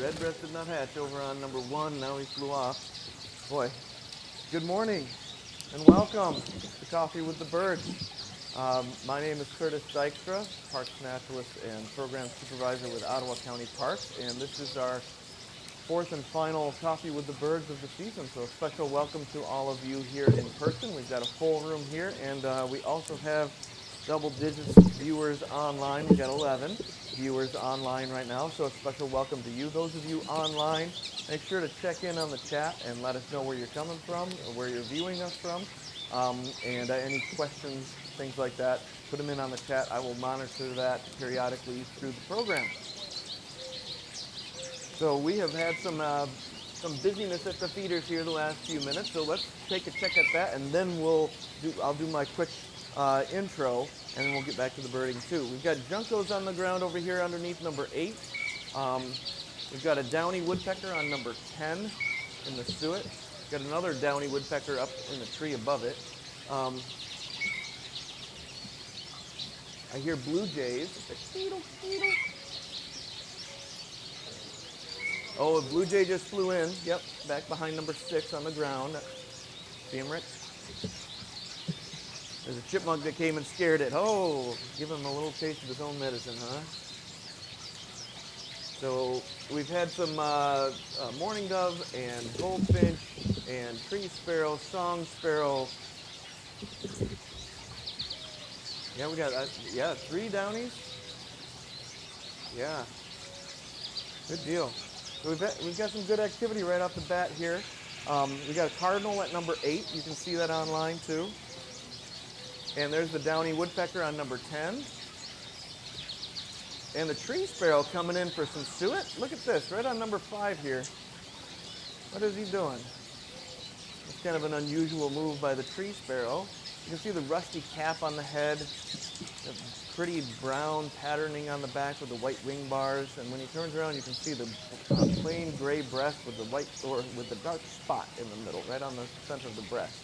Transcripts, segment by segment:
red-breasted nuthatch over on number 1. Now he flew off. Boy, good morning and welcome to Coffee with the Birds. My name is Curtis Dykstra, Parks Naturalist and Program Supervisor with Ottawa County Parks, and this is our 4th and final Coffee with the Birds of the season. So a special welcome to all of you here in person. We've got a full room here, and we also have double digits viewers online. We've got 11 viewers online right now, so a special welcome to you. Those of you online, make sure to check in on the chat and let us know where you're coming from or where you're viewing us from. And any questions, things like that, put them in on the chat. I will monitor that periodically through the program. So we have had some busyness at the feeders here the last few minutes, so let's take a check at that, and then I'll do my quick intro, and then we'll get back to the birding too. We've got juncos on the ground over here underneath number 8. We've got a downy woodpecker on number 10 in the suet. We've got another downy woodpecker up in the tree above it. I hear blue jays. Oh, a blue jay just flew in. Yep, back behind number 6 on the ground. See him, Rick? There's a chipmunk that came and scared it. Oh, give him a little taste of his own medicine, huh? So we've had some mourning dove and goldfinch and tree sparrow, song sparrow. Yeah, we got 3 downies. Yeah, good deal. So we've got some good activity right off the bat here. We got a cardinal at number 8. You can see that online too. And there's the downy woodpecker on number 10. And the tree sparrow coming in for some suet. Look at this, right on number 5 here. What is he doing? It's kind of an unusual move by the tree sparrow. You can see the rusty cap on the head, the pretty brown patterning on the back with the white wing bars, and when he turns around you can see the plain gray breast with the white, or with the dark spot in the middle, right on the center of the breast.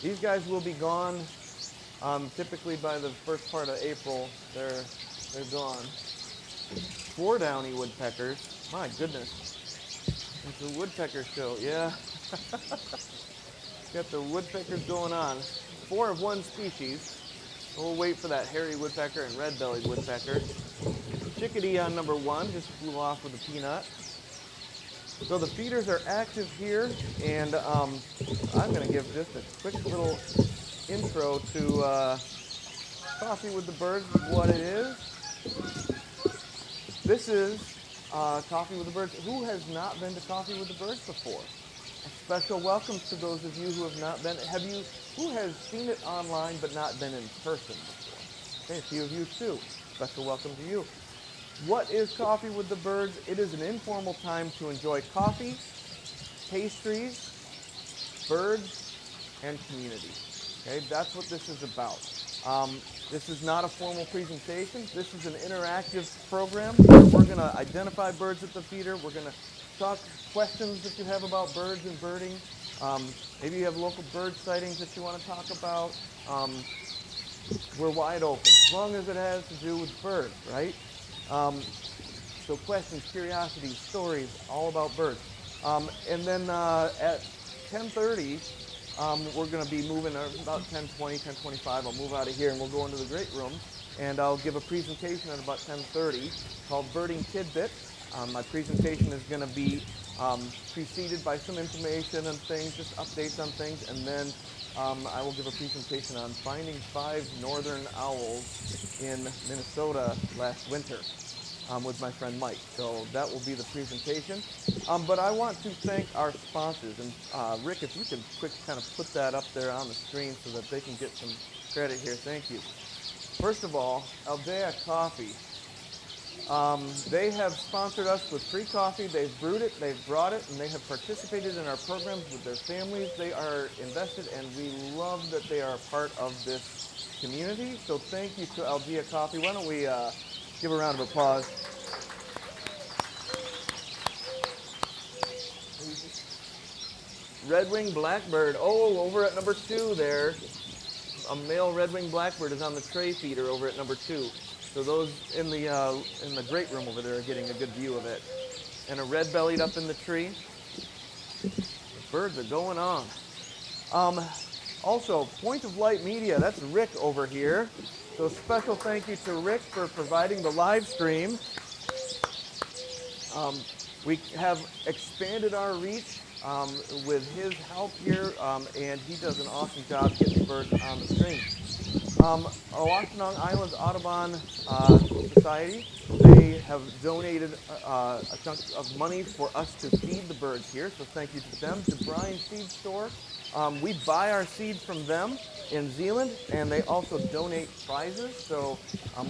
These guys will be gone typically by the first part of April. They're gone. 4 downy woodpeckers. My goodness. It's a woodpecker show, yeah. Got the woodpeckers going on. 4 of one species. We'll wait for that hairy woodpecker and red-bellied woodpecker. Chickadee on number 1 just flew off with a peanut. So the feeders are active here, and I'm going to give just a quick little intro to Coffee with the Birds, what it is. This is Coffee with the Birds. Who has not been to Coffee with the Birds before? A special welcome to those of you who have not been. Who has seen it online but not been in person before? Okay, a few of you too. Special welcome to you. What is Coffee with the Birds? It is an informal time to enjoy coffee, pastries, birds, and community. Okay, that's what this is about. This is not a formal presentation. This is an interactive program where we're going to identify birds at the feeder. We're going to talk questions that you have about birds and birding. Maybe you have local bird sightings that you want to talk about. We're wide open, as long as it has to do with birds, right? So questions, curiosities, stories, all about birds. And then at 10:30, we're going to be moving about 10:20, 10:25. I'll move out of here and we'll go into the great room. And I'll give a presentation at about 10:30 called Birding Tidbit. My presentation is going to be preceded by some information and things, just updates on things. And then I will give a presentation on finding 5 northern owls in Minnesota last winter with my friend Mike. So that will be the presentation. But I want to thank our sponsors. And Rick, if you could quick kind of put that up there on the screen so that they can get some credit here. Thank you. First of all, Aldea Coffee. They have sponsored us with free coffee. They've brewed it, they've brought it, and they have participated in our programs with their families. They are invested, and we love that they are a part of this community. So thank you to Aldea Coffee. Why don't we give a round of applause. Red-winged blackbird. Oh, over at number 2 there. A male red-winged blackbird is on the tray feeder over at number 2. So those in the great room over there are getting a good view of it. and a red-bellied up in the tree. The birds are going on. Also, Point of Light Media, that's Rick over here. So special thank you to Rick for providing the live stream. We have expanded our reach with his help here, and he does an awesome job getting the birds on the stream. Washtenaw Islands Audubon Society, they have donated a chunk of money for us to feed the birds here, so thank you to them. To Brian Seed Store, we buy our seed from them in Zealand, and they also donate prizes, so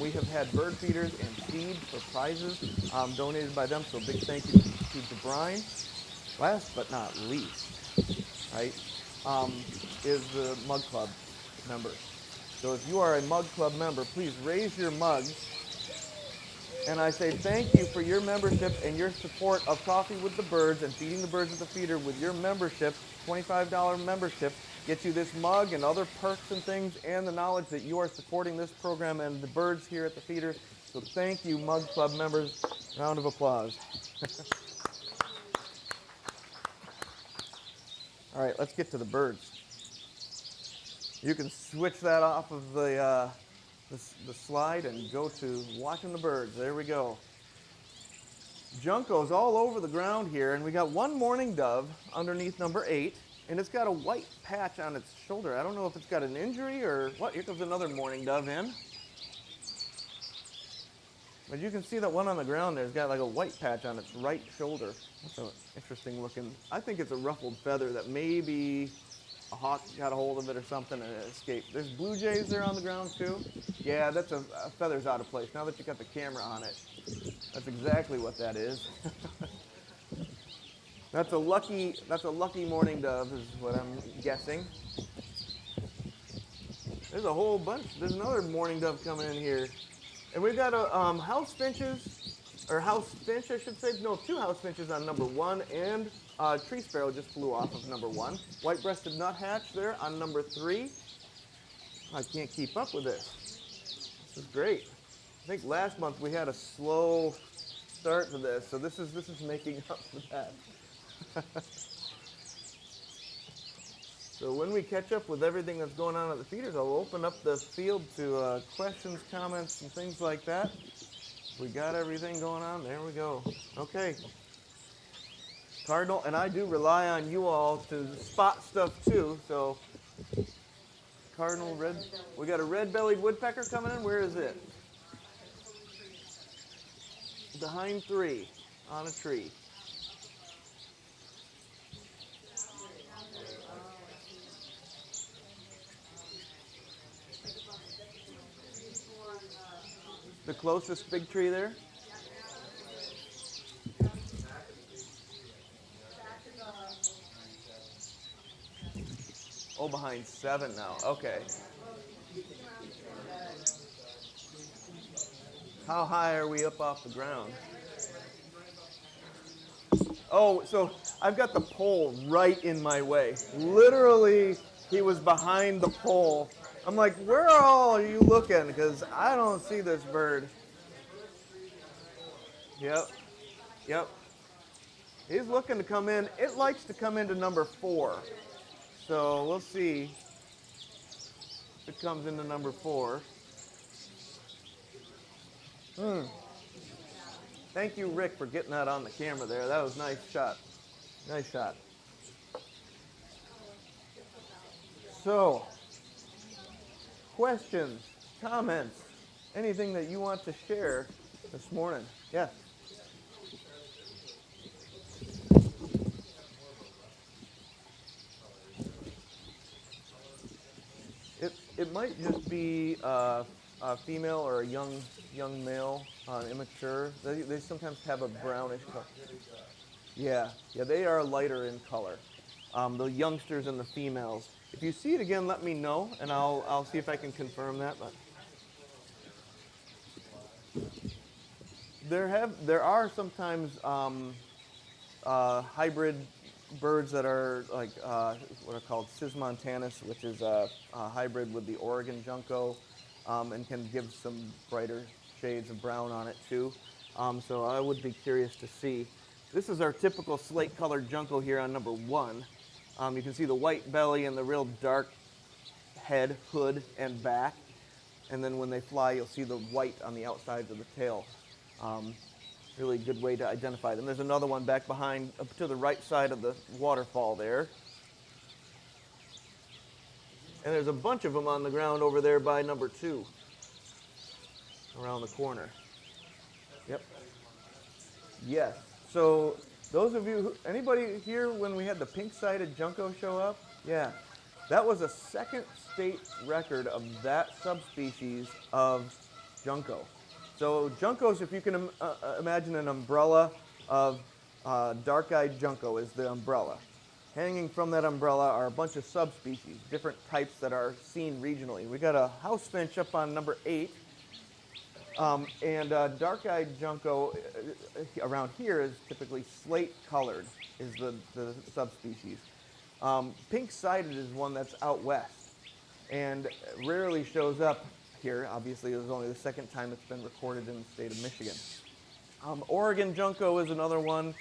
we have had bird feeders and seed for prizes donated by them, so big thank you to Brian. Last but not least, right, is the Mug Club members. So if you are a Mug Club member, please raise your mug. And I say thank you for your membership and your support of Coffee with the Birds and Feeding the Birds at the Feeder. With your membership, $25 membership, gets you this mug and other perks and things, and the knowledge that you are supporting this program and the birds here at the feeder. So thank you, Mug Club members. Round of applause. All right, let's get to the birds. You can switch that off of the slide and go to watching the birds. There we go. Juncos all over the ground here, and we got one mourning dove underneath number 8, and it's got a white patch on its shoulder. I don't know if it's got an injury or what. Here comes another mourning dove in. But you can see that one on the ground there's got like a white patch on its right shoulder. That's an interesting looking. I think it's a ruffled feather that maybe a hawk got a hold of it or something and it escaped. There's blue jays there on the ground too. Yeah, that's a feather's out of place. Now that you got the camera on it, that's exactly what that is. That's a lucky mourning dove is what I'm guessing. There's a whole bunch. There's another mourning dove coming in here. And we've got a house finches, or house finch, I should say. No, 2 house finches on number 1, and tree sparrow just flew off of number 1. White-breasted nuthatch there on number 3. I can't keep up with this. This is great. I think last month we had a slow start to this, so this is making up for that. So when we catch up with everything that's going on at the feeders, I'll open up the field to questions, comments, and things like that. We got everything going on. There we go. Okay. Cardinal, and I do rely on you all to spot stuff too. So Cardinal, red. We got a red-bellied woodpecker coming in. Where is it? Behind 3 on a tree. The closest big tree there? Oh, behind 7 now. Okay. How high are we up off the ground? Oh, so I've got the pole right in my way. Literally, he was behind the pole. I'm like, where all are you looking? Because I don't see this bird. Yep. Yep. He's looking to come in. It likes to come into number 4. So we'll see if it comes into number 4. Thank you, Rick, for getting that on the camera there. That was a nice shot. Nice shot. So, questions, comments, anything that you want to share this morning? Yes. It might just be a female or a young male, immature. They sometimes have a brownish color. Yeah, they are lighter in color. The youngsters and the females. If you see it again, let me know, and I'll see if I can confirm that. But there are sometimes hybrid birds that are like what are called cismontanus, which is a hybrid with the Oregon junco, and can give some brighter shades of brown on it too. So I would be curious to see. This is our typical slate-colored junco here on number 1. You can see the white belly and the real dark head, hood, and back. And then when they fly, you'll see the white on the outsides of the tail. Really good way to identify them. There's another one back behind, up to the right side of the waterfall there. And there's a bunch of them on the ground over there by number 2, around the corner. Yep. Yes. So those of you, anybody here when we had the pink-sided junco show up? Yeah. That was a second state record of that subspecies of junco. So juncos, if you can imagine an umbrella of dark-eyed junco is the umbrella. Hanging from that umbrella are a bunch of subspecies, different types that are seen regionally. We got a house finch up on number 8. And dark-eyed junco around here is typically slate-colored, is the subspecies. Pink-sided is one that's out west and rarely shows up here. Obviously, it was only the second time it's been recorded in the state of Michigan. Oregon junco is another one.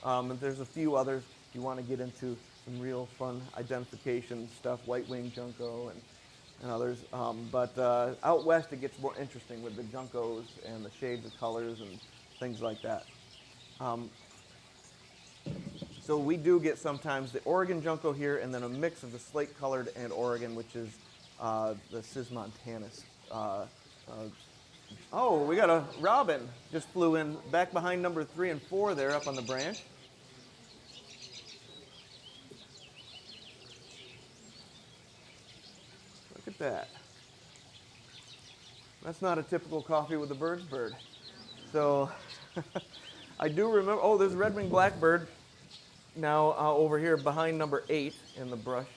And there's a few others if you want to get into some real fun identification stuff, white-winged junco and others. But out west it gets more interesting with the juncos and the shades of colors and things like that. So we do get sometimes the Oregon junco here and then a mix of the slate-colored and Oregon, which is the Cismontanus. Oh, we got a robin just flew in back behind number 3 and 4 there up on the branch. Look at that. That's not a typical coffee with the birds bird. So I do remember, oh, there's a red-winged blackbird now over here behind number 8 in the brush.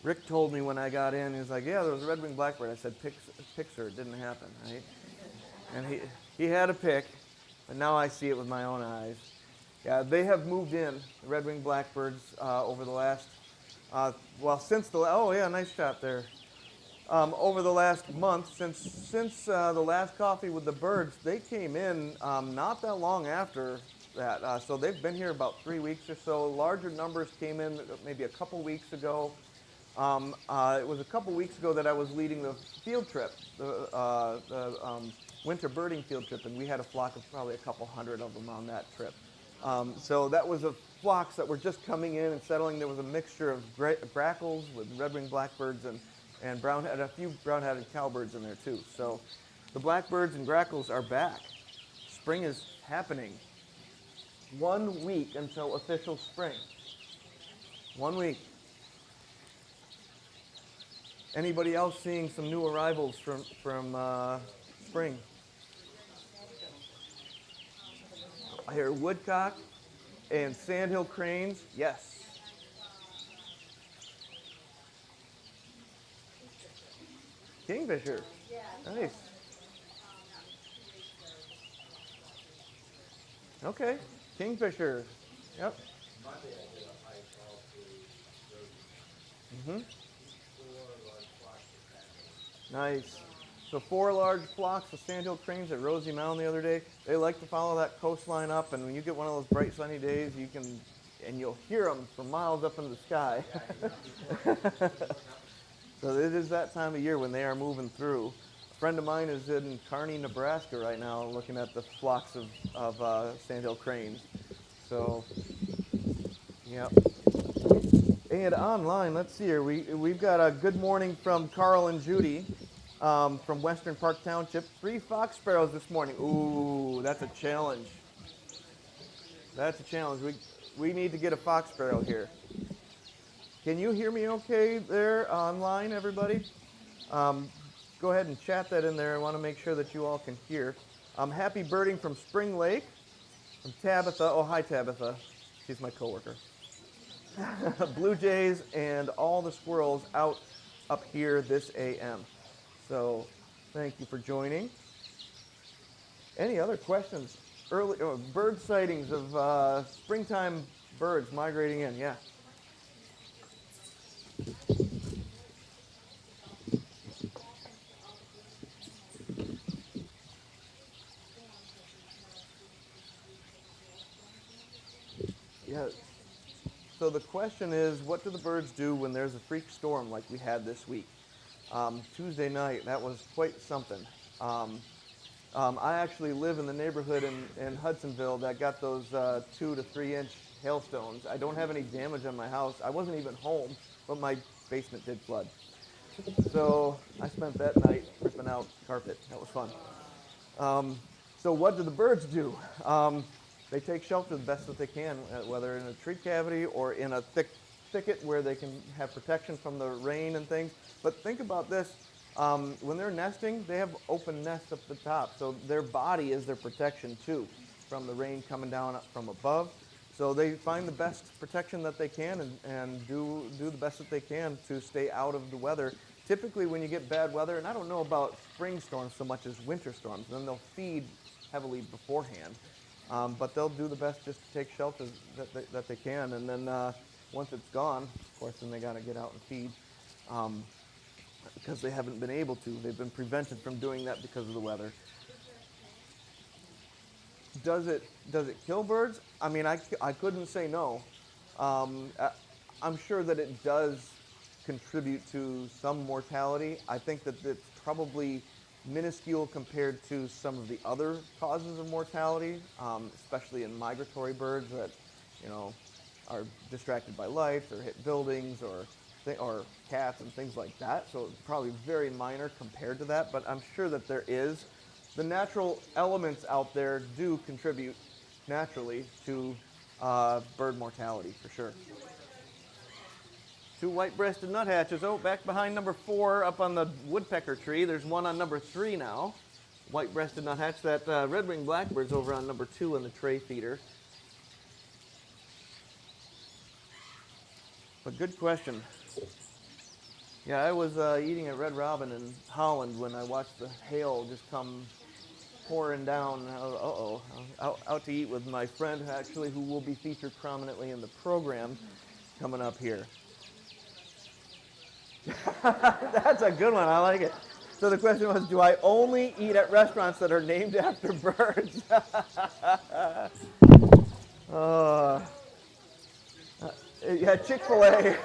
Rick told me when I got in, he was like, yeah, there was a red-winged blackbird. I said, pick sir, it didn't happen, right? And he had a pick, but now I see it with my own eyes. Yeah, they have moved in, the red-winged blackbirds, over the last, well, since the, oh yeah, nice shot there. Over the last month, since the last coffee with the birds, they came in not that long after that. So they've been here about 3 weeks or so. Larger numbers came in maybe a couple weeks ago. It was a couple weeks ago that I was leading the field trip, the winter birding field trip, and we had a flock of probably a couple hundred of them on that trip. So that was a flocks that were just coming in and settling. There was a mixture of grackles with red-winged blackbirds and a few brown-headed cowbirds in there too. So the blackbirds and grackles are back. Spring is happening. 1 week until official spring. 1 week. Anybody else seeing some new arrivals from spring? I hear woodcock and sandhill cranes. Yes. Kingfisher. Nice. Okay. Kingfisher. Yep. Mm-hmm. Nice. So 4 large flocks of sandhill cranes at Rosie Mound the other day. They like to follow that coastline up, and when you get one of those bright sunny days, you'll hear them for miles up in the sky. So it is that time of year when they are moving through. A friend of mine is in Kearney, Nebraska right now looking at the flocks of sandhill cranes. So, yep. And online, let's see here, we've got a good morning from Carl and Judy from Western Park Township. 3 fox sparrows this morning. Ooh, that's a challenge. That's a challenge. We need to get a fox sparrow here. Can you hear me okay there online, everybody? Go ahead and chat that in there. I want to make sure that you all can hear. Happy birding from Spring Lake, from Tabitha. Oh, hi, Tabitha. She's my coworker. Blue jays and all the squirrels out up here this AM. So thank you for joining. Any other questions? Bird sightings of springtime birds migrating in? Yeah. Yeah. So the question is, what do the birds do when there's a freak storm like we had this week? Tuesday night, that was quite something. Um, I actually live in the neighborhood in Hudsonville that got those 2 to 3 inch hailstones. I don't have any damage on my house. I wasn't even home, but my basement did flood. So I spent that night ripping out carpet. That was fun. Um, so what do the birds do? They take shelter the best that they can, whether in a tree cavity or in a thicket where they can have protection from the rain and things. But think about this. When they're nesting, they have open nests up the top. So their body is their protection too from the rain coming down up from above. So they find the best protection that they can and do the best that they can to stay out of the weather. Typically when you get bad weather, and I don't know about spring storms so much as winter storms, then they'll feed heavily beforehand. But they'll do the best just to take shelter that they can. And then once it's gone, of course, then they got to get out and feed because they haven't been able to. They've been prevented from doing that because of the weather. Does it kill birds? I mean, I couldn't say no. I'm sure that it does contribute to some mortality. I think that it's probably minuscule compared to some of the other causes of mortality, especially in migratory birds that, you know, are distracted by lights or hit buildings or cats and things like that. So it's probably very minor compared to that, but I'm sure that there is. The natural elements out there do contribute naturally to bird mortality for sure. 2 white-breasted nuthatches. Oh, back behind number 4 up on the woodpecker tree. There's one on number 3 now. White-breasted nuthatch. That red-winged blackbird's over on number 2 in the tray feeder. But good question. Yeah, I was eating at Red Robin in Holland when I watched the hail just come pouring down. Out to eat with my friend actually, who will be featured prominently in the program coming up here. That's a good one. I like it. So the question was, do I only eat at restaurants that are named after birds? Yeah, Chick-fil-A.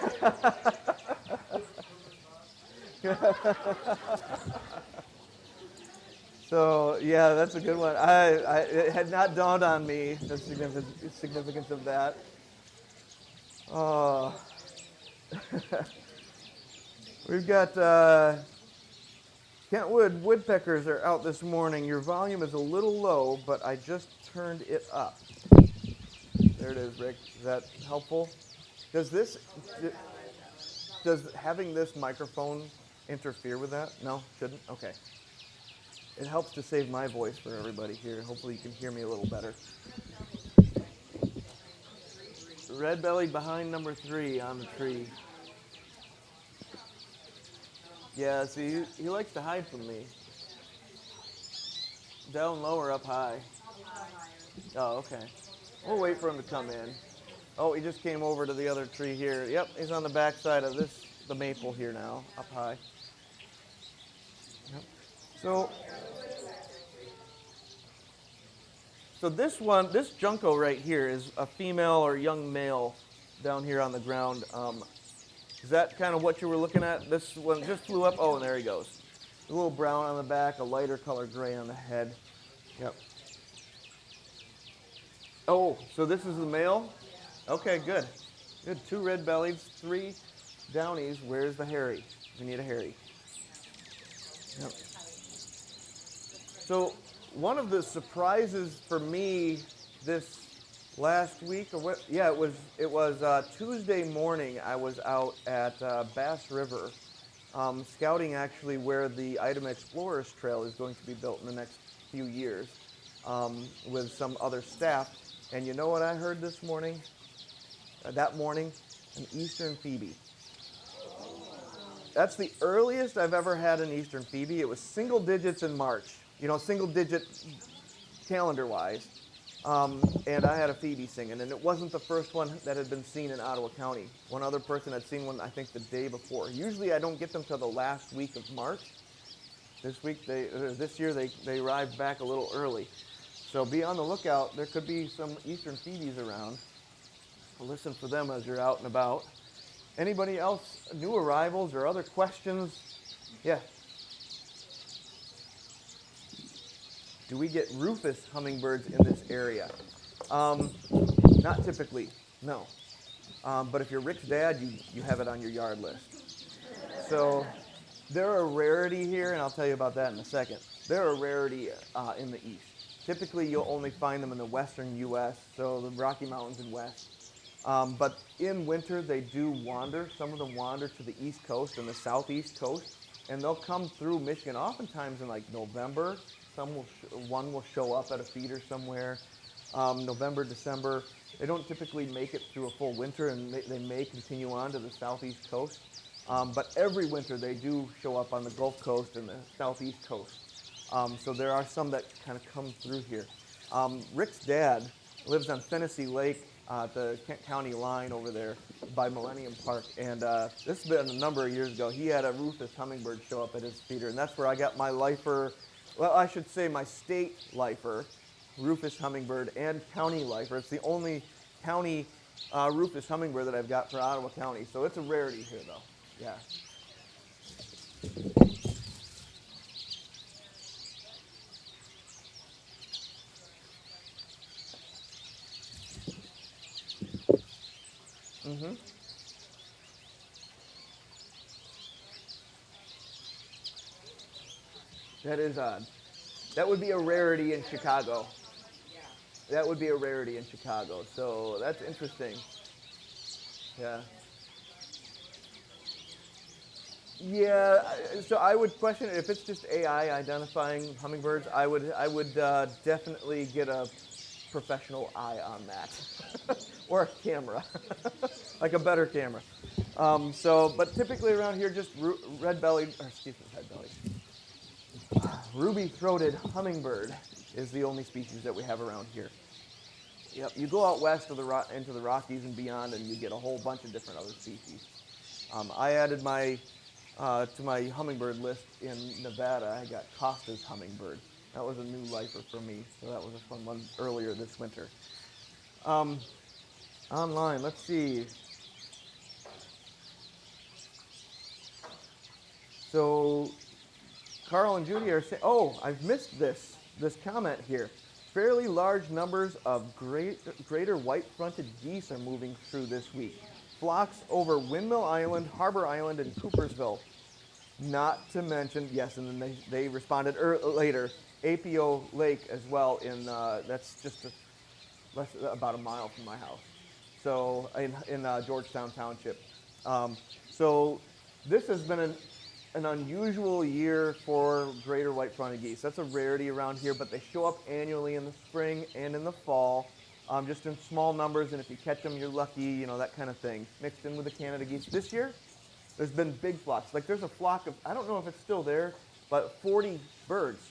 So yeah, that's a good one. It had not dawned on me the significance of that. Oh. We've got Kentwood woodpeckers are out this morning. Your volume is a little low, but I just turned it up. There it is, Rick. Is that helpful? Does having this microphone interfere with that? No, shouldn't? Okay. It helps to save my voice for everybody here. Hopefully you can hear me a little better. Red-bellied behind number 3 on the tree. Yeah, see, he likes to hide from me. Down low or up high? Oh, okay. We'll wait for him to come in. Oh, he just came over to the other tree here. Yep, he's on the back side of the maple here now, up high. Yep. So this junco right here is a female or young male down here on the ground. Is that kind of what you were looking at? This one just flew up. Oh, and there he goes. A little brown on the back, a lighter color gray on the head. Yep. Oh, so this is the male? Okay, good. Good. 2 red-bellieds, 3 downies. Where's the hairy? We need a hairy. Yep. So one of the surprises for me this last week, or what? Yeah, it was Tuesday morning. I was out at Bass River, scouting actually where the Item Explorers Trail is going to be built in the next few years, with some other staff. And you know what I heard this morning? That morning, an eastern phoebe. That's the earliest I've ever had an eastern phoebe. It was single digits in March. You know, single digit calendar-wise. And I had a phoebe singing, and it wasn't the first one that had been seen in Ottawa County. One other person had seen one, I think, the day before. Usually I don't get them till the last week of March. This year they arrived back a little early. So be on the lookout. There could be some eastern phoebes around. listen for them as you're out and about. Anybody else, new arrivals or other questions? Yeah. Do we get rufous hummingbirds in this area? Not typically, no. But if you're Rick's dad, you have it on your yard list. So they're a rarity here, and I'll tell you about that in a second. They're a rarity in the east. Typically, you'll only find them in the western U.S., so the Rocky Mountains and west. But in winter, they do wander. Some of them wander to the east coast and the southeast coast, and they'll come through Michigan oftentimes in like November. One will show up at a feeder somewhere, November, December. They don't typically make it through a full winter, and they may continue on to the southeast coast. But every winter they do show up on the Gulf Coast and the southeast coast. So there are some that kind of come through here. Rick's dad lives on Fennessy Lake at the Kent County line over there by Millennium Park. And this has been a number of years ago. He had a rufous hummingbird show up at his feeder, and that's where I got my lifer. Well, I should say my state lifer, rufous hummingbird, and county lifer. It's the only county rufous hummingbird that I've got for Ottawa County. So it's a rarity here, though. Yeah. Mm-hmm. That is odd. That would be a rarity in Chicago. That would be a rarity in Chicago. So that's interesting. Yeah. Yeah. So I would question it if it's just AI identifying hummingbirds. I would definitely get a professional eye on that, or a camera, like a better camera. But typically around here, just red-bellied, or excuse me, red-bellied. Ruby-throated hummingbird is the only species that we have around here. Yep, you go out west of into the Rockies and beyond, and you get a whole bunch of different other species. I added to my hummingbird list in Nevada. I got Costa's hummingbird. That was a new lifer for me, so that was a fun one earlier this winter. Online, let's see. So Carl and Judy are saying, oh, I've missed this comment here. Fairly large numbers of greater white-fronted geese are moving through this week. Flocks over Windmill Island, Harbor Island, and Coopersville. Not to mention, yes, and then they responded later, APO Lake as well. That's just about a mile from my house. So in Georgetown Township. So this has been an unusual year for greater white-fronted geese. That's a rarity around here, but they show up annually in the spring and in the fall, just in small numbers, and if you catch them, you're lucky, that kind of thing, mixed in with the Canada geese. This year, there's been big flocks. Like there's a flock of, I don't know if it's still there, but 40 birds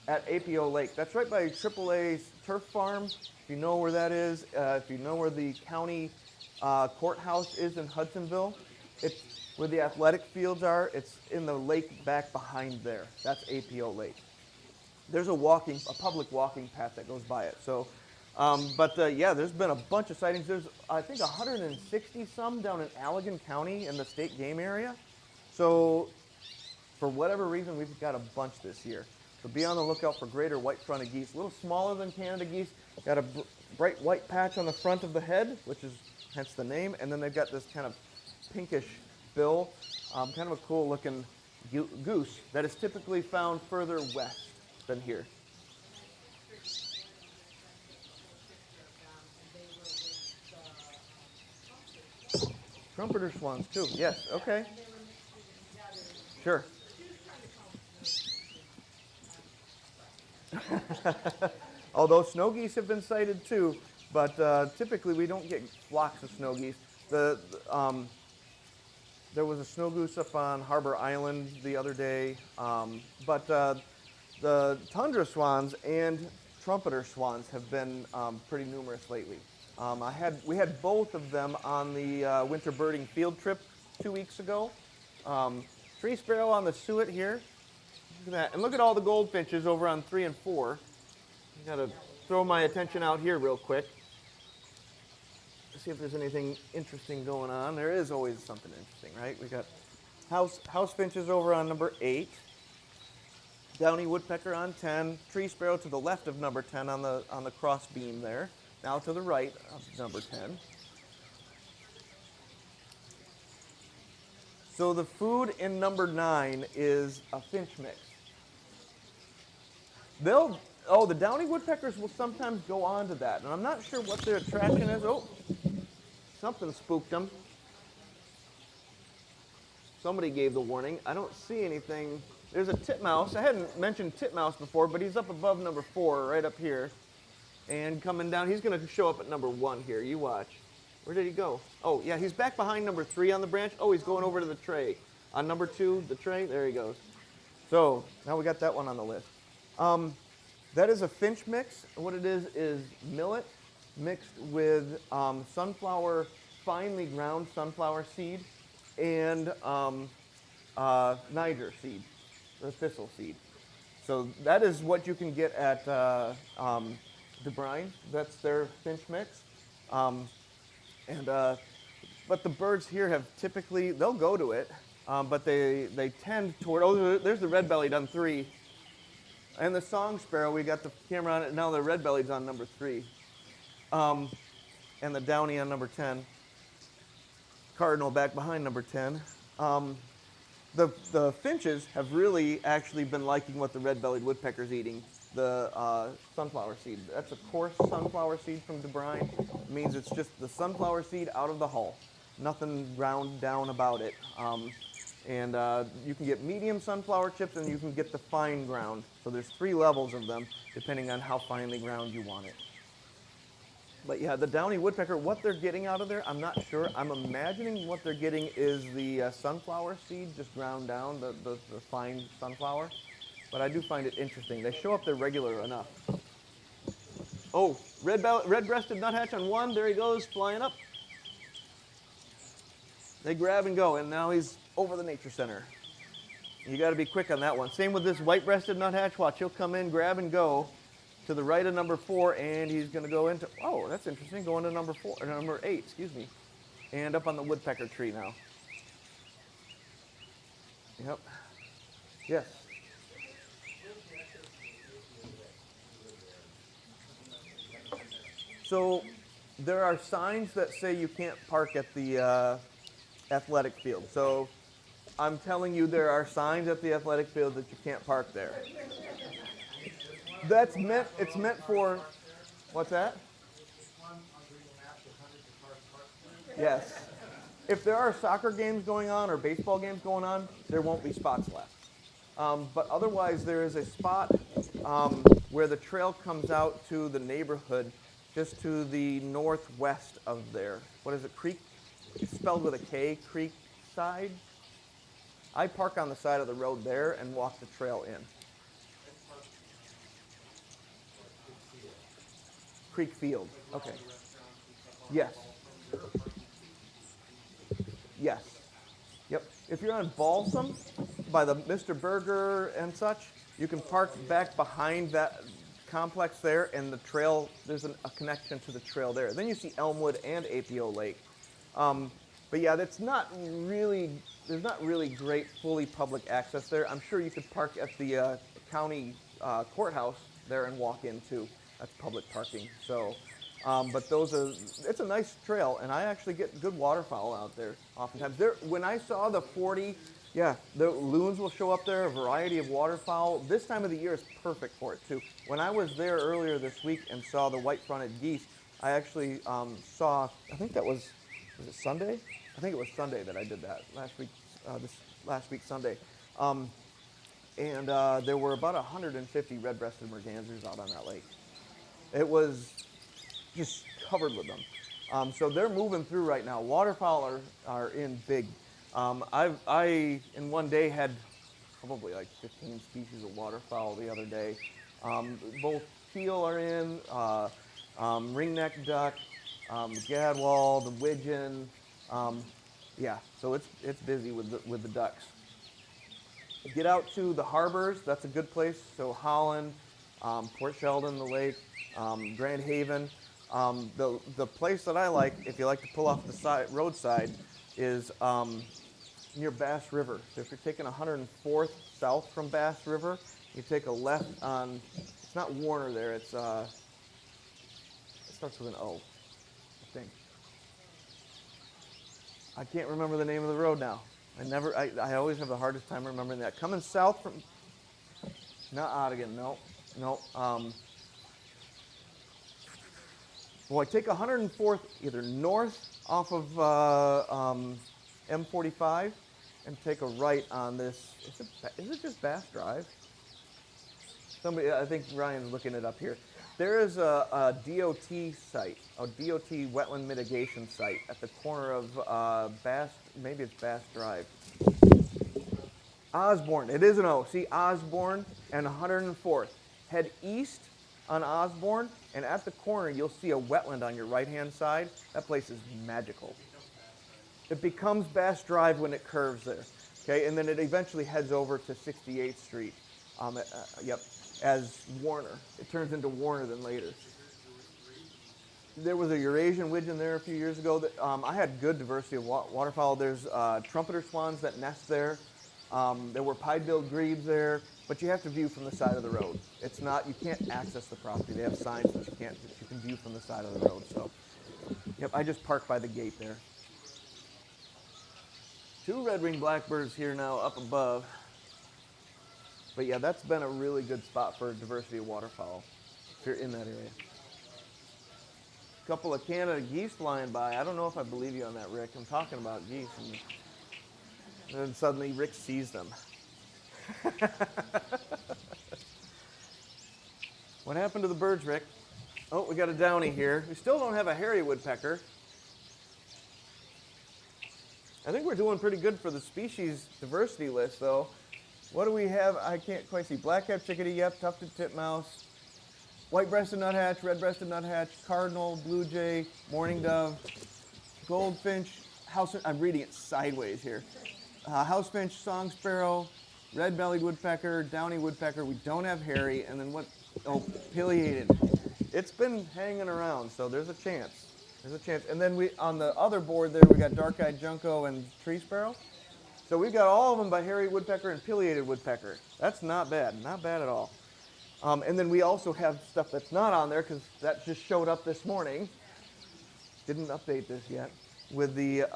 at APO Lake. That's right by AAA's turf farm, if you know where that is, if you know where the county courthouse is in Hudsonville. It's where the athletic fields are. It's in the lake back behind there. That's APO Lake. There's a public walking path that goes by it. So, yeah, there's been a bunch of sightings. There's, I think, 160 some down in Allegan County in the state game area. So, for whatever reason, we've got a bunch this year. So be on the lookout for greater white-fronted geese. A little smaller than Canada geese. Got a bright white patch on the front of the head, which is hence the name. And then they've got this kind of pinkish bill, kind of a cool looking goose that is typically found further west than here. Trumpeter swans too, yes, okay. Sure. Although snow geese have been sighted too, but typically we don't get flocks of snow geese. There was a snow goose up on Harbor Island the other day, but the tundra swans and trumpeter swans have been pretty numerous lately. We had both of them on the winter birding field trip 2 weeks ago. Tree sparrow on the suet here. Look at that. And look at all the goldfinches over on 3 and 4. I gotta throw my attention out here real quick. see if there's anything interesting going on. There is always something interesting, right? We got house finches over on number 8, downy woodpecker on 10, tree sparrow to the left of number 10 on the cross beam there. Now to the right of number 10. So the food in number 9 is a finch mix. The downy woodpeckers will sometimes go on to that, and I'm not sure what their attraction is. Oh, something spooked them. Somebody gave the warning. I don't see anything. There's a titmouse. I hadn't mentioned titmouse before, but he's up above number 4, right up here. And coming down, he's going to show up at number 1 here. You watch. Where did he go? Oh, yeah, he's back behind number 3 on the branch. Oh, he's going over to the tray. On number 2, the tray, there he goes. So now we got that one on the list. That is a finch mix. What it is millet mixed with sunflower, finely ground sunflower seed, and Niger seed, the thistle seed. So that is what you can get at DeBrine. That's their finch mix. But the birds here have typically, they'll go to it, but they tend toward, oh, there's the red-bellied on 3. And the song sparrow, we got the camera on it, now the red-bellied's on number 3. And the downy on number 10. Cardinal back behind number 10. The finches have really actually been liking what the red-bellied woodpecker's eating, the sunflower seed. That's a coarse sunflower seed from DeBrine. It means it's just the sunflower seed out of the hull. Nothing ground down about it. And you can get medium sunflower chips and you can get the fine ground. So there's 3 levels of them depending on how finely ground you want it. But yeah, the downy woodpecker, what they're getting out of there, I'm not sure. I'm imagining what they're getting is the sunflower seed just ground down, the fine sunflower. But I do find it interesting. They show up there regular enough. Oh, red-breasted nuthatch on 1. There he goes, flying up. They grab and go, and now he's over the nature center. You got to be quick on that one. Same with this white-breasted nuthatch. Watch, he'll come in, grab and go to the right of number 4, and he's going to go into, oh, that's interesting, going to number 4, or number 8, excuse me, and up on the woodpecker tree now. Yep. Yes. So there are signs that say you can't park at the athletic field. So I'm telling you there are signs at the athletic field that you can't park there. It's meant for, what's that? Yes. If there are soccer games going on or baseball games going on, there won't be spots left. But otherwise, there is a spot where the trail comes out to the neighborhood just to the northwest of there. What is it, Creek? It's spelled with a K, Creek side. I park on the side of the road there and walk the trail in. Creek Field, okay. Yes. Yes. Yep. If you're on Balsam, by the Mr. Burger and such, you can park back behind that complex there, and the trail, there's a connection to the trail there. Then you see Elmwood and APO Lake. But yeah, there's not really great fully public access there. I'm sure you could park at the county courthouse there and walk in too. That's public parking. So, but it's a nice trail, and I actually get good waterfowl out there oftentimes. When I saw the 40, yeah, the loons will show up there, a variety of waterfowl. This time of the year is perfect for it too. When I was there earlier this week and saw the white-fronted geese, I actually saw, I think that was it Sunday? I think it was Sunday that I did that, this last week Sunday. And there were about 150 red-breasted mergansers out on that lake. It was just covered with them. So they're moving through right now. Waterfowl are in big. I in one day had probably like 15 species of waterfowl the other day. Both teal are in, ringneck duck, the gadwall, the widgeon. Yeah, so it's busy with the ducks. Get out to the harbors. That's a good place. So Holland, Port Sheldon, the lake, Grand Haven. The place that I like, if you like to pull off the roadside, is near Bass River. So if you're taking 104th south from Bass River, you take a left on, it's not Warner there, it's, it starts with an O, I think. I can't remember the name of the road now. I always have the hardest time remembering that. Coming south from, not Ottigan, no, no. Well, I take 104th either north off of M45 and take a right on this. Is it just Bass Drive? Somebody, I think Ryan's looking it up here. There is a DOT site, a DOT wetland mitigation site at the corner of Bass, maybe it's Bass Drive. Osborne, it is an O. See, Osborne and 104th. Head east on Osborne, and at the corner you'll see a wetland on your right-hand side. That place is magical. It becomes Bass Drive when it curves there, okay? And then it eventually heads over to 68th Street, yep, as Warner. It turns into Warner then later. There was a Eurasian widgeon there a few years ago. That, I had good diversity of waterfowl. There's trumpeter swans that nest there. There were pied-billed grebes there, but you have to view from the side of the road. It's not, you can't access the property. They have signs that you can view from the side of the road. So, yep, I just parked by the gate there. 2 red-winged blackbirds here now up above. But yeah, that's been a really good spot for diversity of waterfowl if you're in that area. A couple of Canada geese flying by. I don't know if I believe you on that, Rick. I'm talking about geese. And then suddenly Rick sees them. What happened to the birds, Rick? Oh, we got a downy here. We still don't have a hairy woodpecker. I think we're doing pretty good for the species diversity list, though. What do we have? I can't quite see. Black-capped chickadee, yep, tufted titmouse, white-breasted nuthatch, red-breasted nuthatch, cardinal, blue jay, mourning dove, goldfinch, I'm reading it sideways here. Housefinch, song sparrow, red-bellied woodpecker, downy woodpecker. We don't have hairy, and then what? Oh, pileated. It's been hanging around, so there's a chance. There's a chance. And then on the other board there, we got dark-eyed junco and tree sparrow. So we've got all of them by hairy woodpecker and pileated woodpecker. That's not bad at all. And then we also have stuff that's not on there because that just showed up this morning. Didn't update this yet with the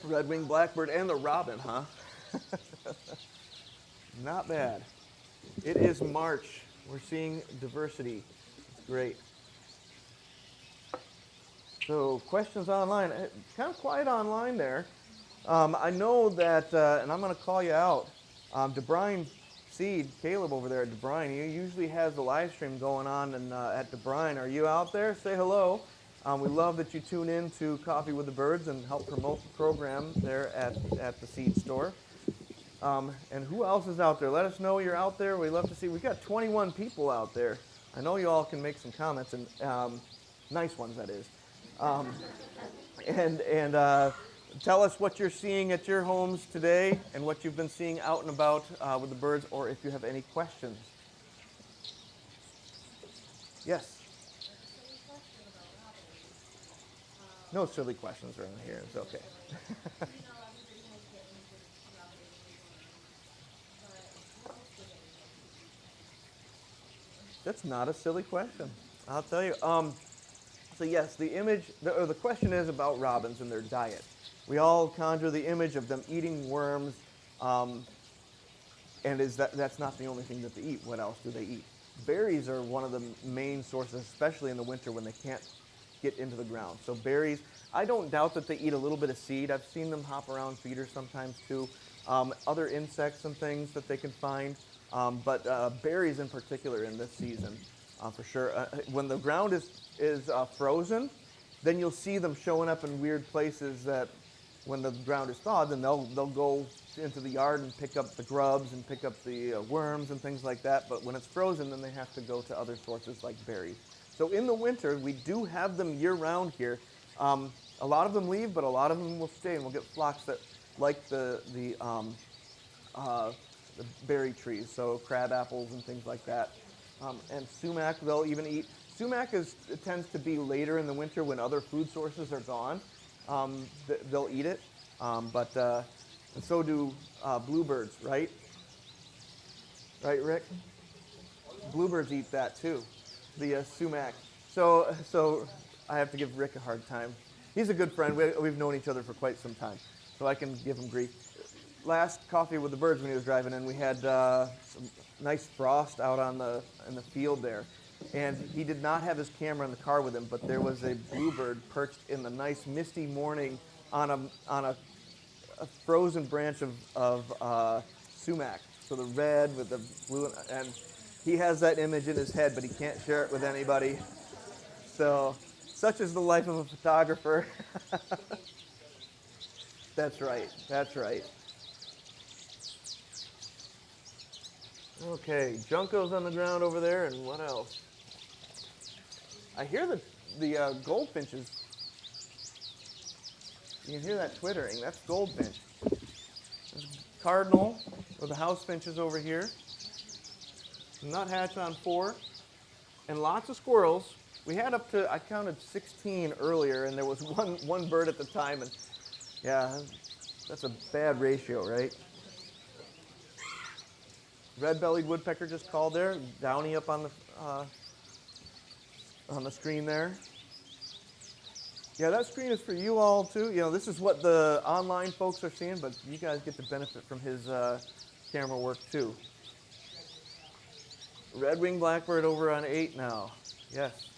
red-winged blackbird and the robin, huh? Not bad. It is March. We're seeing diversity. It's great. So questions online. Kind of quiet online there. I know that, and I'm going to call you out, DeBrine Seed, Caleb over there at DeBrine, he usually has the live stream going on at DeBrine. Are you out there? Say hello. We love that you tune in to Coffee with the Birds and help promote the program there at the seed store. And who else is out there? Let us know you're out there. We love to see. We've got 21 people out there. I know you all can make some comments, and nice ones, that is. And tell us what you're seeing at your homes today and what you've been seeing out and about with the birds, or if you have any questions. Yes? No silly questions around here. It's okay. That's not a silly question. I'll tell you. So yes, the question is about robins and their diet. We all conjure the image of them eating worms, and that's not the only thing that they eat. What else do they eat? Berries are one of the main sources, especially in the winter when they can't get into the ground. So berries, I don't doubt that they eat a little bit of seed. I've seen them hop around feeders sometimes too. Other insects and things that they can find, but berries in particular in this season, for sure. When the ground is frozen, then you'll see them showing up in weird places that when the ground is thawed, then they'll go into the yard and pick up the grubs and pick up the worms and things like that. But when it's frozen, then they have to go to other sources like berries. So in the winter, we do have them year-round here. A lot of them leave, but a lot of them will stay, and we'll get flocks that like the berry trees, so crab apples and things like that. And sumac they'll even eat. Sumac it tends to be later in the winter when other food sources are gone. They'll eat it, and so do bluebirds, right? Right, Rick? Bluebirds eat that too, the sumac. So I have to give Rick a hard time. He's a good friend. We've known each other for quite some time, so I can give him grief. Last coffee with the birds when he was driving in, we had some nice frost out in the field there, and he did not have his camera in the car with him, but there was a bluebird perched in the nice misty morning on a frozen branch of sumac. So the red with the blue, and he has that image in his head, but he can't share it with anybody. So such is the life of a photographer. That's right. That's right. Okay, Junco's on the ground over there, and what else? I hear the goldfinches. You can hear that twittering. That's goldfinch. There's cardinal with the house finches over here. Nuthatch on 4, and lots of squirrels. We had up to, I counted 16 earlier, and there was one bird at the time, and yeah, that's a bad ratio, right? Red-bellied woodpecker just called there. Downy up on the screen there. Yeah, that screen is for you all too. You know, this is what the online folks are seeing, but you guys get to benefit from his camera work too. Red-winged blackbird over on 8 now. Yes.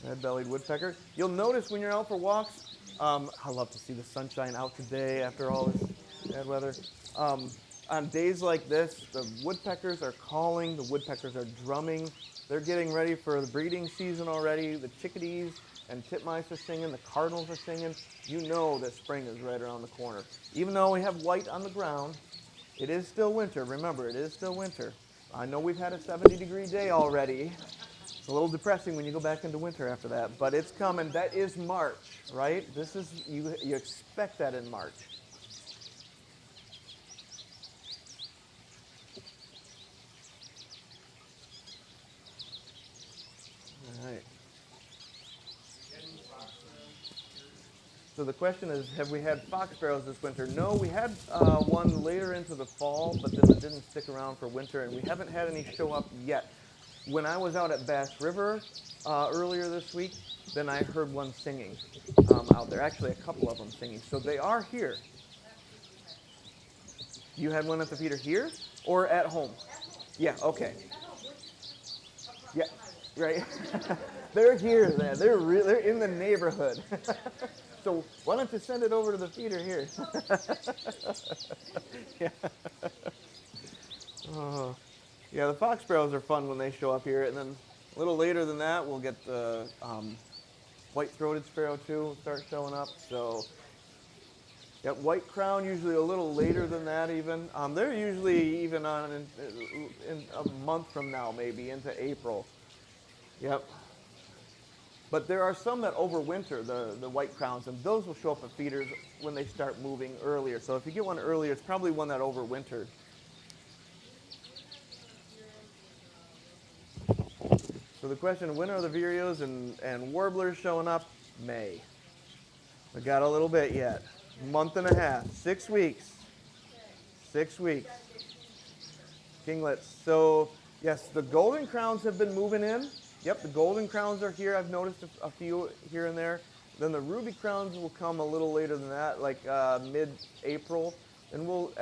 Red-bellied woodpecker. You'll notice when you're out for walks, I love to see the sunshine out today after all this bad weather. On days like this, the woodpeckers are calling, the woodpeckers are drumming. They're getting ready for the breeding season already. The chickadees and titmice are singing, the cardinals are singing. You know that spring is right around the corner. Even though we have white on the ground, it is still winter. Remember, it is still winter. I know we've had a 70-degree day already. It's a little depressing when you go back into winter after that, but it's coming. That is March, right? This is, you expect that in March. All right. So the question is, have we had fox sparrows this winter? No, we had one later into the fall, but then it didn't stick around for winter, and we haven't had any show up yet. When I was out at Bass River earlier this week, then I heard one singing out there. Actually, a couple of them singing. So they are here. You had one at the feeder here or at home? Yeah, okay. Yeah, right. They're here then. They're in the neighborhood. So why don't you send it over to the feeder here? Yeah. Oh. Yeah, the fox sparrows are fun when they show up here, and then a little later than that, we'll get the white-throated sparrow too start showing up. So, yeah, white crown usually a little later than that even. They're usually even on in a month from now, maybe into April. Yep. But there are some that overwinter, the white crowns, and those will show up at feeders when they start moving earlier. So if you get one earlier, it's probably one that overwintered. So the question, when are the vireos and warblers showing up? May. We got a little bit yet. Month and a half, 6 weeks. 6 weeks. Kinglets. So yes, the golden crowns have been moving in. Yep, the golden crowns are here. I've noticed a few here and there. Then the ruby crowns will come a little later than that, like mid-April. And we'll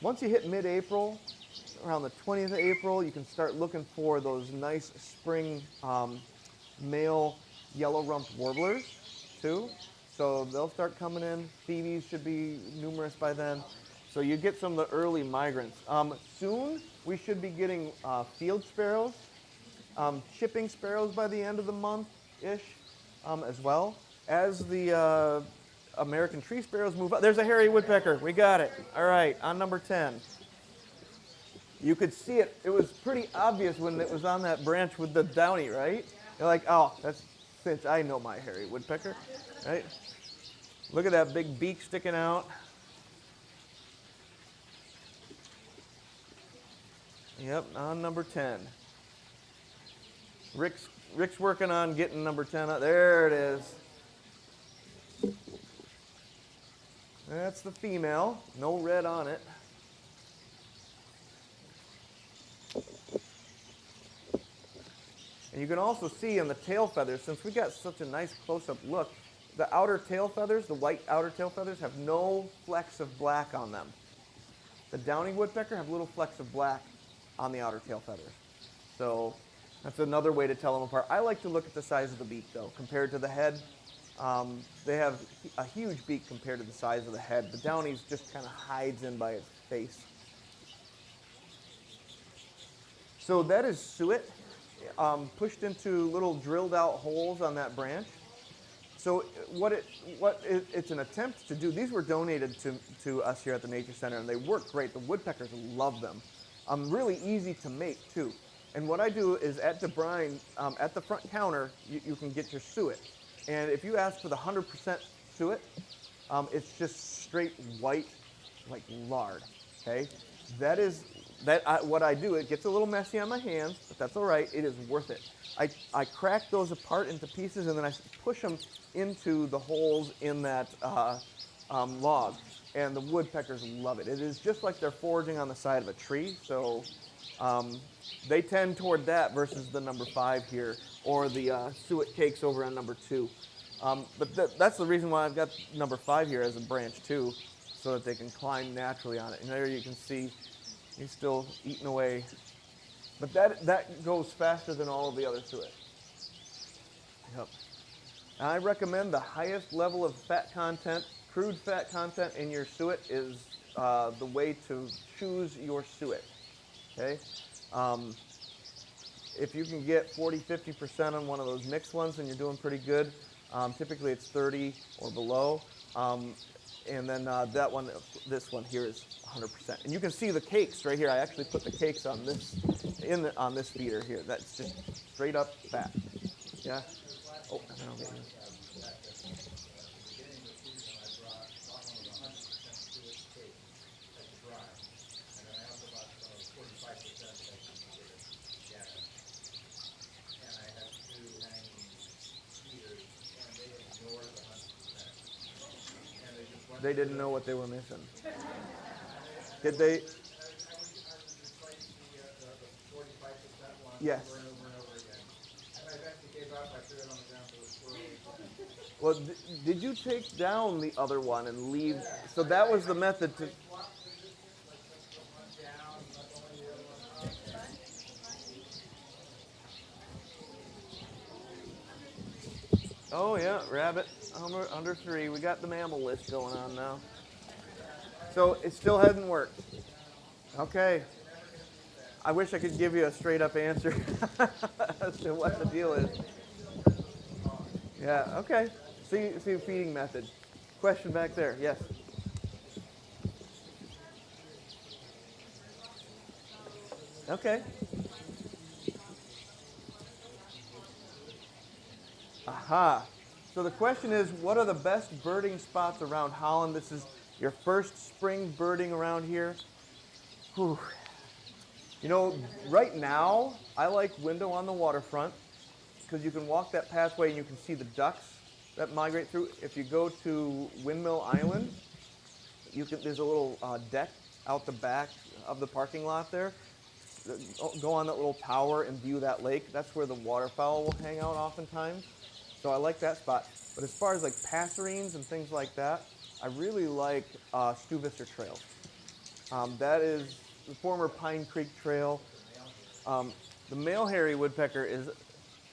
once you hit mid-April, around the 20th of April, you can start looking for those nice spring male yellow-rumped warblers too. So they'll start coming in. Phoebes should be numerous by then. So you get some of the early migrants. Soon we should be getting field sparrows, chipping sparrows by the end of the month-ish as well. As the American tree sparrows move up. There's a hairy woodpecker. We got it. All right, on number 10. You could see it. It was pretty obvious when it was on that branch with the downy, right? You're like, oh, that's Finch. I know my hairy woodpecker, right? Look at that big beak sticking out. Yep, on number 10. Rick's working on getting number 10 up. There it is. That's the female. No red on it. And you can also see on the tail feathers, since we got such a nice close-up look, the outer tail feathers, the white outer tail feathers, have no flecks of black on them. The downy woodpecker have little flecks of black on the outer tail feathers. So that's another way to tell them apart. I like to look at the size of the beak, though, compared to the head. They have a huge beak compared to the size of the head. The downy's just kind of hides in by its face. So that is suet, pushed into little drilled out holes on that branch. So it's an attempt to do, these were donated to us here at the Nature Center, and they work great. The woodpeckers love them. Really easy to make, too. And what I do is at DeBrine, at the front counter, you can get your suet. And if you ask for the 100% suet, it's just straight white, like lard, okay? What I do, it gets a little messy on my hands, but that's all right, it is worth it. I crack those apart into pieces, and then I push them into the holes in that log, and the woodpeckers love it. It is just like they're foraging on the side of a tree, so they tend toward that versus the number 5 here, or the suet cakes over on number 2. But that's the reason why I've got number 5 here as a branch too, so that they can climb naturally on it. And there you can see he's still eating away. But that goes faster than all of the other suet. Yep. And I recommend the highest level of fat content, crude fat content in your suet is the way to choose your suet. Okay? If you can get 40–50% on one of those mixed ones, then you're doing pretty good. Typically it's 30 or below. And then this one here is 100%. And you can see the cakes right here. I actually put the cakes on this on this feeder here. That's just straight up fat. Yeah. Oh, and then I'll get you. They didn't know what they were missing. Did they? Yes. Well, did you take down the other one and leave? So that was the method to. Oh yeah, rabbit under 3. We got the mammal list going on now. So it still hasn't worked. Okay. I wish I could give you a straight up answer as to what the deal is. Yeah, okay. See feeding method. Question back there, yes. Okay. Aha. So the question is, what are the best birding spots around Holland? This is your first spring birding around here. Whew. You know, right now, I like window on the waterfront because you can walk that pathway and you can see the ducks that migrate through. If you go to Windmill Island, there's a little deck out the back of the parking lot there. Go on that little tower and view that lake. That's where the waterfowl will hang out oftentimes. So I like that spot. But as far as like passerines and things like that, I really like Stuyvesant Trail. That is the former Pine Creek Trail. The male hairy woodpecker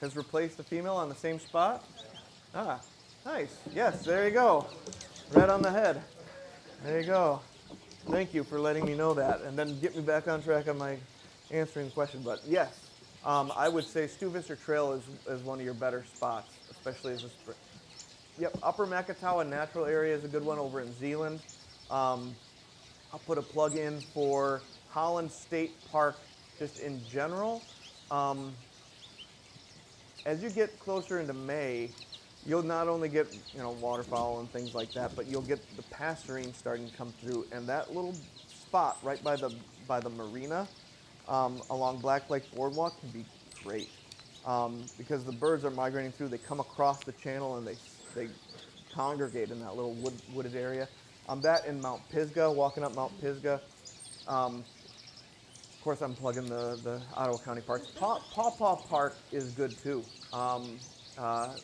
has replaced the female on the same spot. Ah, nice. Yes, there you go. Right on the head. There you go. Thank you for letting me know that, and then get me back on track on my answering the question. But yes, I would say Stuyvesant Trail is one of your better spots, especially as a spring. Yep, Upper Makatawa Natural Area is a good one over in Zeeland. I'll put a plug in for Holland State Park just in general. As you get closer into May, you'll not only get waterfowl and things like that, but you'll get the passerine starting to come through, and that little spot right by the marina, along Black Lake Boardwalk can be great because the birds are migrating through. They come across the channel and they congregate in that little wooded area. That in Mount Pisgah, walking up Mount Pisgah. Of course, I'm plugging the Ottawa County parks. Paw Paw Park is good too. Uh,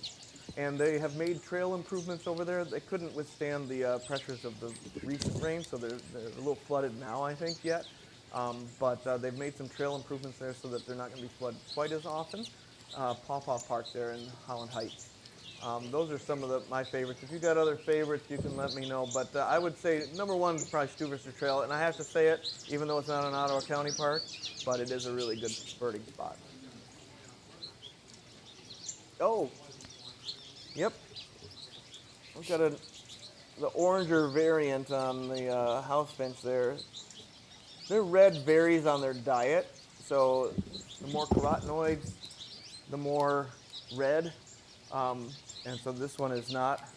and they have made trail improvements over there. They couldn't withstand the pressures of the recent rain, so they're a little flooded now, I think, yet. But they've made some trail improvements there so that they're not going to be flooded quite as often. Paw Paw Park there in Holland Heights. Those are some of my favorites. If you've got other favorites, you can let me know. But I would say number one is probably Stuyvesant Trail. And I have to say it, even though it's not an Ottawa County park, but it is a really good birding spot. Oh, yep. We've got the oranger variant on the house finch there. Their red varies on their diet. So the more carotenoids, the more red. And so this one is not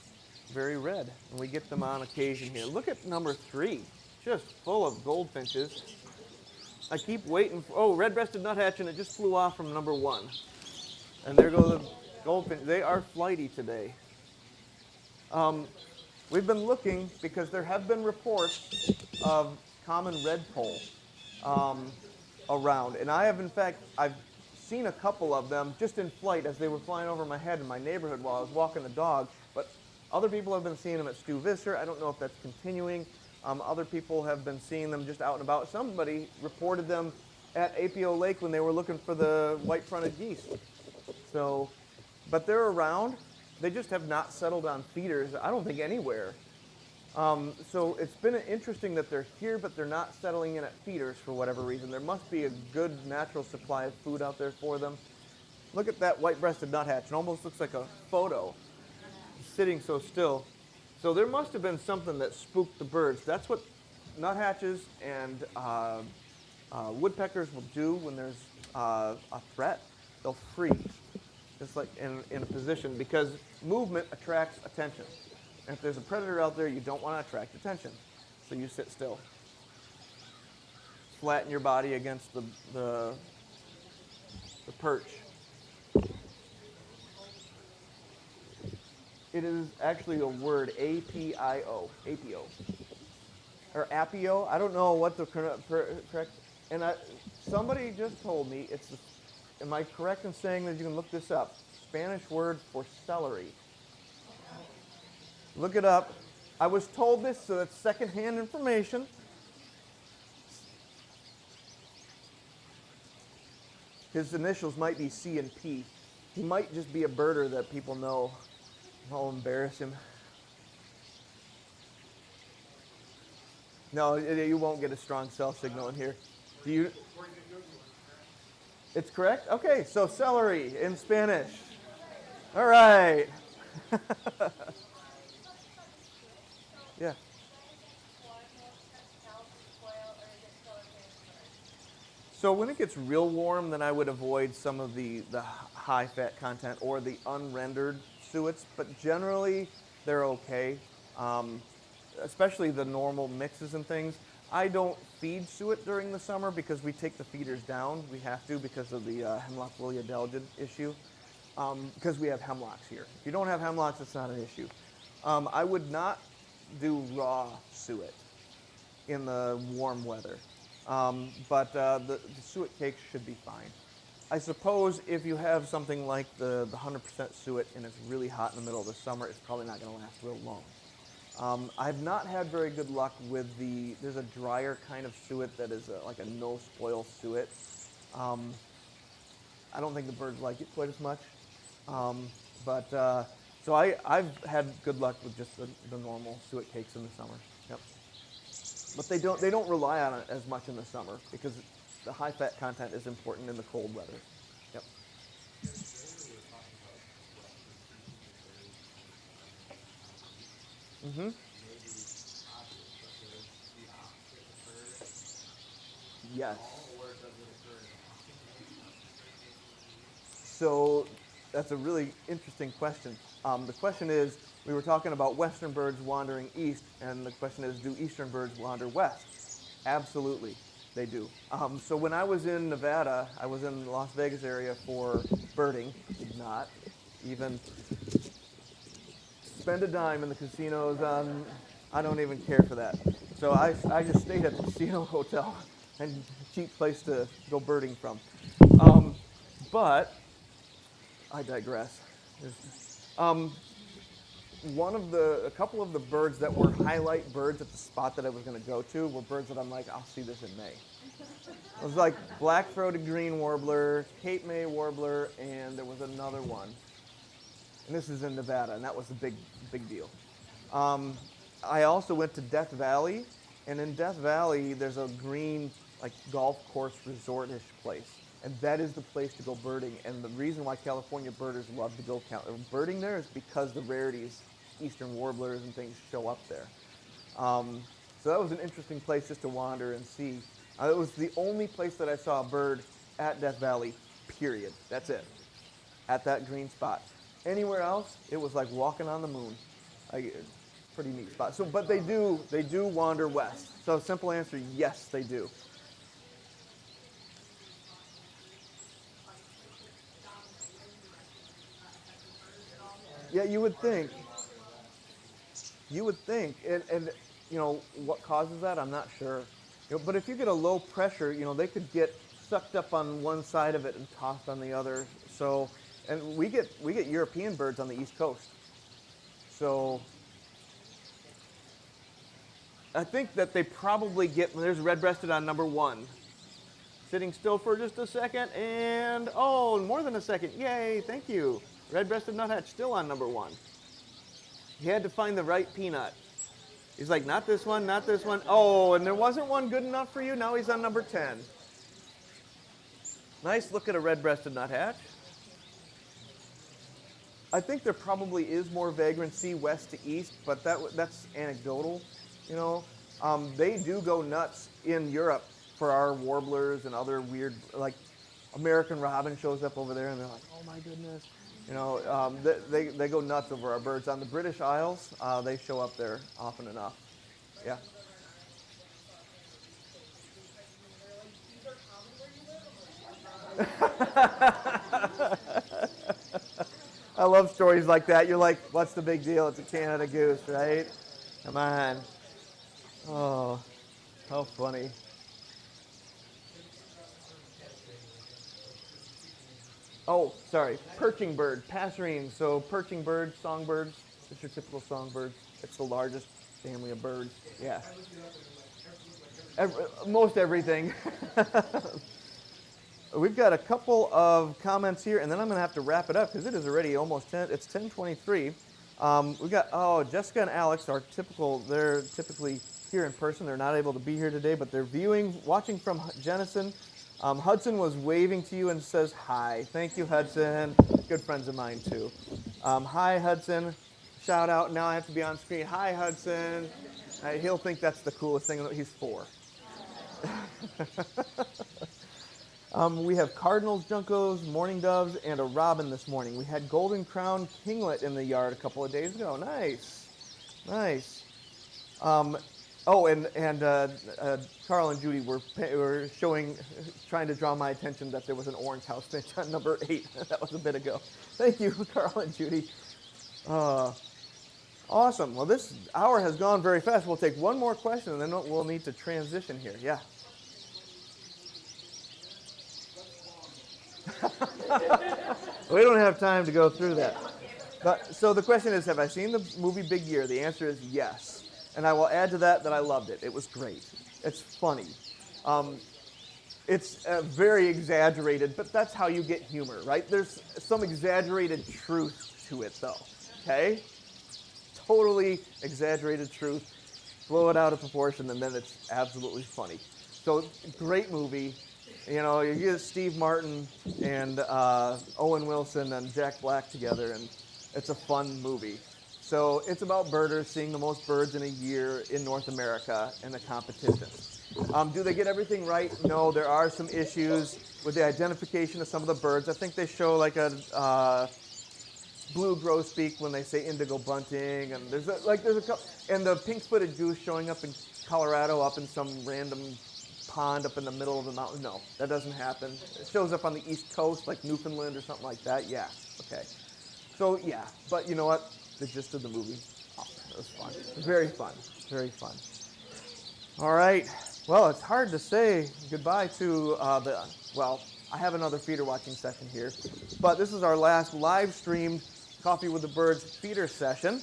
very red. And we get them on occasion here. Look at number 3, just full of goldfinches. I keep waiting for, oh, red-breasted nuthatch, and it just flew off from number 1. And there go the goldfinch. They are flighty today. We've been looking because there have been reports of common redpoll around. And I have, in fact, I've seen a couple of them just in flight as they were flying over my head in my neighborhood while I was walking the dog. But other people have been seeing them at Stuyvesant. I don't know if that's continuing. Other people have been seeing them just out and about. Somebody reported them at APO Lake when they were looking for the white-fronted geese. So, but they're around. They just have not settled on feeders, I don't think, anywhere. So it's been interesting that they're here, but they're not settling in at feeders for whatever reason. There must be a good natural supply of food out there for them. Look at that white-breasted nuthatch. It almost looks like a photo, sitting so still. So there must have been something that spooked the birds. That's what nuthatches and woodpeckers will do when there's a threat. They'll freeze, just like in a position, because movement attracts attention. And if there's a predator out there, you don't want to attract attention. So you sit still. Flatten your body against the perch. It is actually a word, A-P-I-O, A-P-O. Or apio, I don't know what the correct, and somebody just told me, am I correct in saying that you can look this up? Spanish word for celery. Look it up. I was told this, so that's secondhand information. His initials might be C and P. He might just be a birder that people know. I'll embarrass him. No, you won't get a strong cell signal in here. Do you? It's correct? Okay, so celery in Spanish. All right. Yeah. So when it gets real warm, then I would avoid some of the high fat content or the unrendered suets, but generally they're okay, especially the normal mixes and things. I don't feed suet during the summer because we take the feeders down. We have to because of the hemlock woolly adelgid issue, because we have hemlocks here. If you don't have hemlocks, it's not an issue. I would not do raw suet in the warm weather, but the suet cakes should be fine. I suppose if you have something like the 100% suet and it's really hot in the middle of the summer, it's probably not going to last real long. I've not had very good luck with there's a drier kind of suet that is like a no-spoil suet. I don't think the birds like it quite as much, so I've had good luck with just the normal suet cakes in the summer. Yep. But they don't rely on it as much in the summer because the high fat content is important in the cold weather. Yep. Mm-hmm. Yes. So that's a really interesting question. The question is, we were talking about western birds wandering east, and the question is, do eastern birds wander west? Absolutely. They do. So when I was in Nevada, I was in the Las Vegas area for birding. Did not even spend a dime in the casinos on, I don't even care for that. So I just stayed at the casino hotel and cheap place to go birding from. But I digress. Um, a couple of the birds that were highlight birds at the spot that I was going to go to were birds that I'm like, I'll see this in May. It was like black-throated green warbler, Cape May warbler, and there was another one. And this is in Nevada, and that was a big deal. I also went to Death Valley, and in Death Valley, there's a green, like, golf course resort-ish place. And that is the place to go birding. And the reason why California birders love to go birding there is because the rarities, eastern warblers and things, show up there. So that was an interesting place just to wander and see. It was the only place that I saw a bird at Death Valley, period. That's it, at that green spot. Anywhere else, it was like walking on the moon. Pretty neat spot. So, but they do wander west. So simple answer, yes, they do. Yeah, you would think. You would think, and you know what causes that? I'm not sure. You know, but if you get a low pressure, you know, they could get sucked up on one side of it and tossed on the other. So, and we get European birds on the East Coast. So, I think that they probably get. There's red-breasted on number 1. Sitting still for just a second, and oh, more than a second! Yay! Thank you. Red-breasted nuthatch still on number 1. He had to find the right peanut. He's like, not this one, not this one. Oh, and there wasn't one good enough for you? Now he's on number 10. Nice look at a red-breasted nuthatch. I think there probably is more vagrancy west to east, but that's anecdotal. You know, they do go nuts in Europe for our warblers and other weird, like American robin shows up over there, and they're like, oh my goodness. You know, they go nuts over our birds. On the British Isles, they show up there often enough. Yeah. I love stories like that. You're like, what's the big deal? It's a Canada goose, right? Come on. Oh, how funny. Oh, sorry, perching bird, passerine. So perching birds, songbirds, it's your typical songbird. It's the largest family of birds. Yeah. Most everything. We've got a couple of comments here, and then I'm going to have to wrap it up because it is already almost 10. It's 10:23. We've got, Jessica and Alex are they're typically here in person. They're not able to be here today, but they're watching from Jenison. Hudson was waving to you and says hi. Thank you, Hudson. Good friends of mine, too. Hi, Hudson. Shout out. Now I have to be on screen. Hi, Hudson. He'll think that's the coolest thing. He's 4. We have cardinals, juncos, mourning doves, and a robin this morning. We had golden crown kinglet in the yard a couple of days ago. Nice. Nice. Oh, and Carl and Judy were trying to draw my attention that there was an orange house finch on number 8. That was a bit ago. Thank you, Carl and Judy. Awesome. Well, this hour has gone very fast. We'll take one more question, and then we'll need to transition here. Yeah. We don't have time to go through that. But so the question is, have I seen the movie Big Year? The answer is yes. And I will add to that I loved it. It was great. It's funny. It's very exaggerated, but that's how you get humor, right? There's some exaggerated truth to it, though. Okay? Totally exaggerated truth. Blow it out of proportion, and then it's absolutely funny. So great movie. You know, you get Steve Martin and Owen Wilson and Jack Black together, and it's a fun movie. So it's about birders seeing the most birds in a year in North America in a competition. Do they get everything right? No, there are some issues with the identification of some of the birds. I think they show like a blue grosbeak when they say indigo bunting, and there's a couple, and the pink-footed goose showing up in Colorado, up in some random pond up in the middle of the mountain. No, that doesn't happen. It shows up on the East Coast, like Newfoundland or something like that. Yeah, okay. So yeah, but you know what? The gist of the movie, oh, it was fun. Very fun. Very fun. All right. Well, it's hard to say goodbye to well, I have another feeder watching session here, but this is our last live streamed Coffee with the Birds feeder session.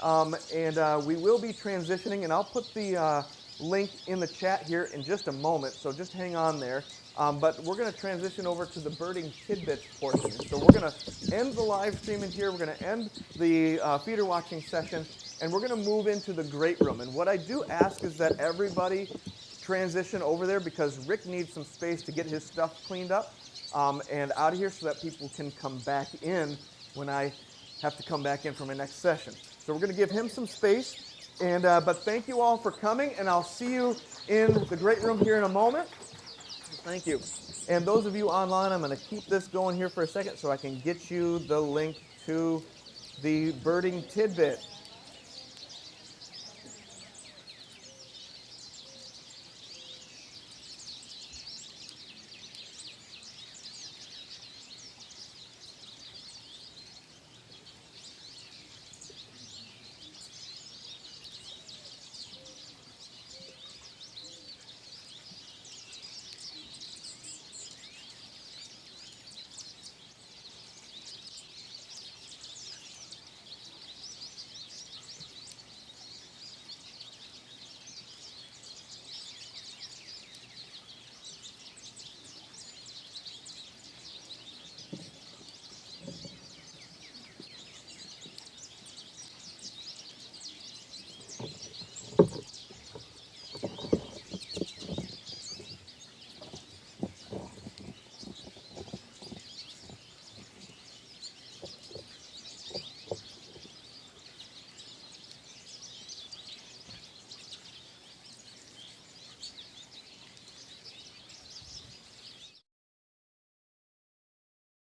And we will be transitioning, and I'll put the link in the chat here in just a moment, so just hang on there. But we're going to transition over to the birding tidbits portion. So we're going to end the live stream in here. We're going to end the feeder watching session, and we're going to move into the great room. And what I do ask is that everybody transition over there, because Rick needs some space to get his stuff cleaned up and out of here, so that people can come back in when I have to come back in for my next session. So we're going to give him some space. And but thank you all for coming, and I'll see you in the great room here in a moment. Thank you. And those of you online, I'm going to keep this going here for a second so I can get you the link to the birding tidbit.